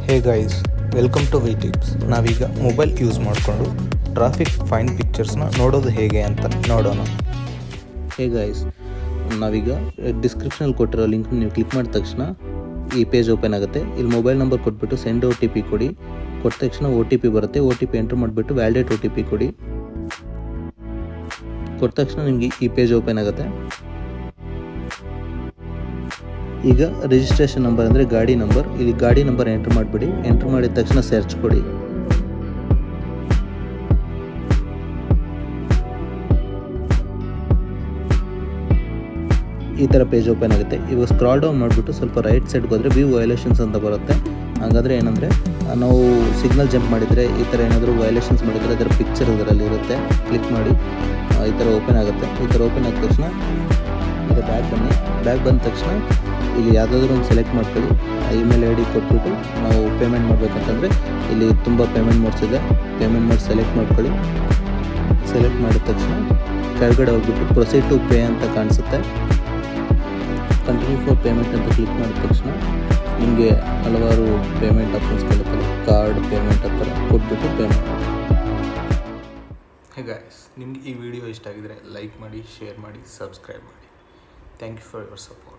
Hey guys, welcome to V tips. ನಾವೀಗ mobile use ಮಾಡಿಕೊಂಡು traffic fine ಪಿಕ್ಚರ್ಸ್ನ ನೋಡೋದು ಹೇಗೆ ಅಂತ ನೋಡೋಣ. ಹೇ ಗೈಸ್, ನಾವೀಗ ಡಿಸ್ಕ್ರಿಪ್ಷನಲ್ಲಿ ಕೊಟ್ಟಿರೋ ಲಿಂಕ್ನ ನೀವು ಕ್ಲಿಕ್ ಮಾಡಿದ ತಕ್ಷಣ ಈ ಪೇಜ್ ಓಪನ್ ಆಗುತ್ತೆ. ಇಲ್ಲಿ ಮೊಬೈಲ್ ನಂಬರ್ ಕೊಟ್ಬಿಟ್ಟು ಸೆಂಡ್ ಒ ಟಿ ಪಿ ಕೊಡಿ. ಕೊಟ್ಟ ತಕ್ಷಣ ಒ ಟಿ ಪಿ ಬರುತ್ತೆ. ಒ ಟಿ ಪಿ ಎಂಟ್ರ್ ಮಾಡಿಬಿಟ್ಟು ವ್ಯಾಲಿಡೇಟ್ ಒ ಟಿ ಪಿ ಕೊಡಿ. ಕೊಟ್ಟ ತಕ್ಷಣ ನಿಮಗೆ ಈ ಪೇಜ್ ಓಪನ್ ಆಗುತ್ತೆ. ಈಗ ರಿಜಿಸ್ಟ್ರೇಷನ್ ನಂಬರ್ ಅಂದರೆ ಗಾಡಿ ನಂಬರ್, ಇಲ್ಲಿ ಗಾಡಿ ನಂಬರ್ ಎಂಟ್ರ್ ಮಾಡಿಬಿಡಿ. ಎಂಟ್ರ್ ಮಾಡಿದ ತಕ್ಷಣ ಸರ್ಚ್ ಕೊಡಿ. ಈ ಥರ ಪೇಜ್ ಓಪನ್ ಆಗುತ್ತೆ. ಇವಾಗ ಸ್ಕ್ರಾಲ್ ಡೌನ್ ಮಾಡಿಬಿಟ್ಟು ಸ್ವಲ್ಪ ರೈಟ್ ಸೈಡ್ಗೆ ಹೋದರೆ ವ್ಯೂ ವೈಲೇಷನ್ಸ್ ಅಂತ ಬರುತ್ತೆ. ಹಾಗಾದರೆ ಏನಂದರೆ ನಾವು ಸಿಗ್ನಲ್ ಜಂಪ್ ಮಾಡಿದರೆ ಈ ಥರ ಏನಾದರೂ ವೈಲೇಷನ್ಸ್ ಮಾಡಿದರೆ ಅದರ ಪಿಕ್ಚರ್ ಇದರಲ್ಲಿ ಇರುತ್ತೆ. ಕ್ಲಿಕ್ ಮಾಡಿ ಈ ಥರ ಓಪನ್ ಆಗುತ್ತೆ. ಈ ಥರ ಓಪನ್ ಆದ ತಕ್ಷಣ ಇದು ಬ್ಯಾಗ್ ಬನ್ನಿ. ಬ್ಯಾಗ್ ಬಂದ ತಕ್ಷಣ ಇಲ್ಲಿ ಯಾವುದಾದ್ರೂ ಒಂದು ಸೆಲೆಕ್ಟ್ ಮಾಡ್ಕೊಳ್ಳಿ. ಇಮೇಲ್ ಐ ಡಿ ಕೊಟ್ಬಿಟ್ಟು ನಾವು ಪೇಮೆಂಟ್ ಮಾಡಬೇಕಂತಂದರೆ ಇಲ್ಲಿ ತುಂಬ ಪೇಮೆಂಟ್ ಮೋಡ್ಸ್ ಇದೆ. ಪೇಮೆಂಟ್ ಮೋಡ್ ಸೆಲೆಕ್ಟ್ ಮಾಡ್ಕೊಳ್ಳಿ. ಸೆಲೆಕ್ಟ್ ಮಾಡಿದ ತಕ್ಷಣ ಕೆಳಗಡೆ ಹೋಗ್ಬಿಟ್ಟು ಪ್ರೊಸೀಡ್ ಟು ಪೇ ಅಂತ ಕಾಣಿಸುತ್ತೆ. ಕಂಟಿನ್ಯೂ ಫಾರ್ ಪೇಮೆಂಟ್ ಅಂತ ಕ್ಲಿಕ್ ಮಾಡಿದ ತಕ್ಷಣ ನಿಮಗೆ ಹಲವಾರು ಪೇಮೆಂಟ್ ಆಪ್ಷನ್ಸ್ ಬರುತ್ತಲ್ಲ, ಕಾರ್ಡ್ ಪೇಮೆಂಟ್ ಆ ಥರ ಕೊಟ್ಬಿಟ್ಟು ಪೇಮೆಂಟ್ ಮಾಡಿ. ಹೇ ಗೈಸ್, ನಿಮ್ಗೆ ಈ ವಿಡಿಯೋ ಇಷ್ಟ ಆಗಿದರೆ ಲೈಕ್ ಮಾಡಿ, ಶೇರ್ ಮಾಡಿ, ಸಬ್ಸ್ಕ್ರೈಬ್ ಮಾಡಿ. Thank you for your support.